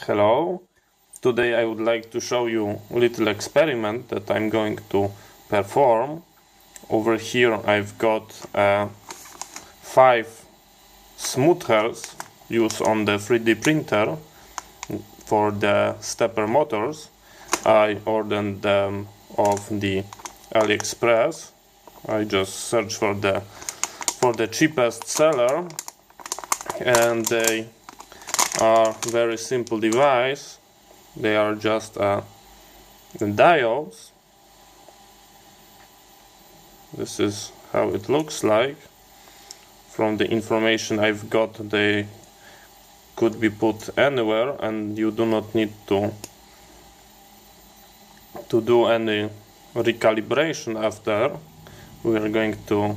Hello, today I would like to show you a little experiment that I'm going to perform. Over here I've got 5 smoothers used on the 3D printer for the stepper motors. I ordered them off the Aliexpress. I just searched for the cheapest seller, and they are very simple device. They are just diodes. This is how it looks like. From the information I've got, they could be put anywhere and you do not need to do any recalibration after. We're going to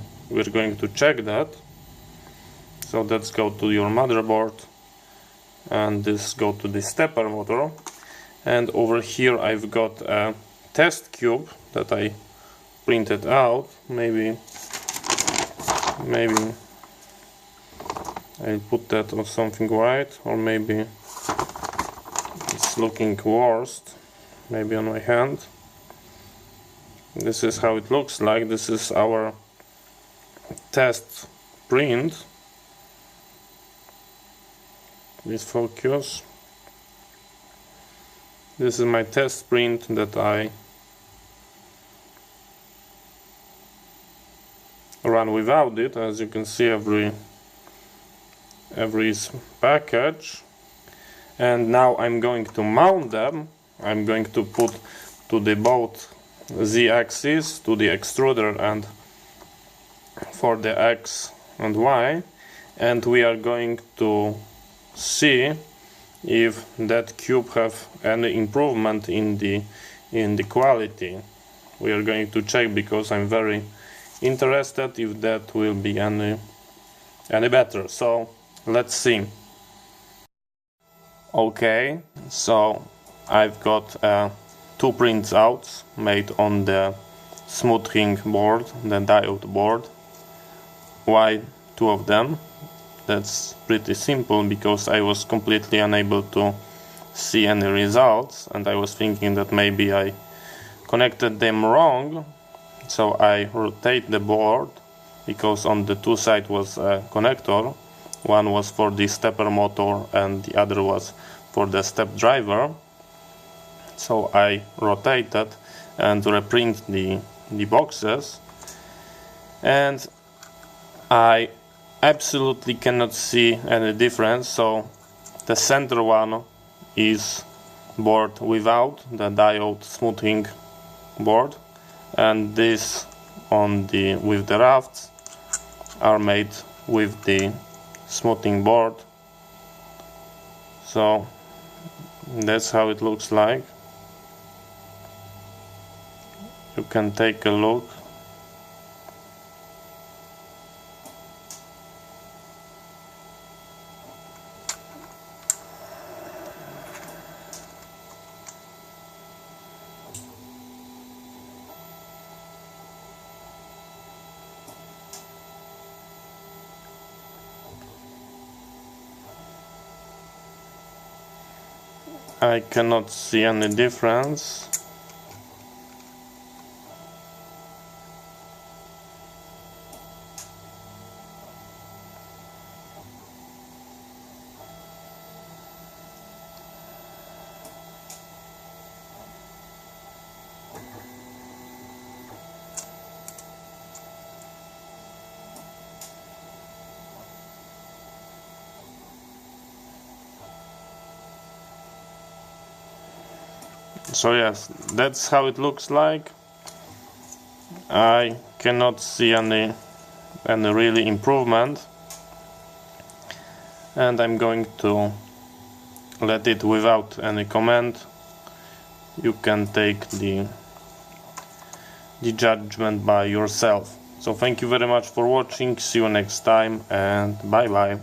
check that. So let's go to your motherboard, and this go to the stepper motor, and over here I've got a test cube that I printed out. Maybe I'll put that on something white, or maybe it's looking worst, maybe on my hand. This is how it looks like. This is our test print. Please focus. This is my test print that I run without it. As you can see, every package. And now I'm going to mount them. I'm going to put to the both Z-axis to the extruder and for the X and Y, and we are going to see if that cube have any improvement in the quality. We are going to check because I'm very interested if that will be any better. So let's see. Okay, so I've got 2 prints out made on the smoothing board, the diode board. Why 2 of them? That's pretty simple, because I was completely unable to see any results, and I was thinking that maybe I connected them wrong. So I rotate the board, because on the 2 sides was a connector. One was for the stepper motor and the other was for the step driver. So I rotated and reprint the boxes, and I absolutely cannot see any difference. So the center one is board without the diode smoothing board, and this with the rafts are made with the smoothing board. So that's how it looks like. You can take a look. I cannot see any difference. So yes, that's how it looks like. I cannot see any really improvement, and I'm going to let it without any comment. You can take the judgment by yourself. So thank you very much for watching. See you next time, and bye bye.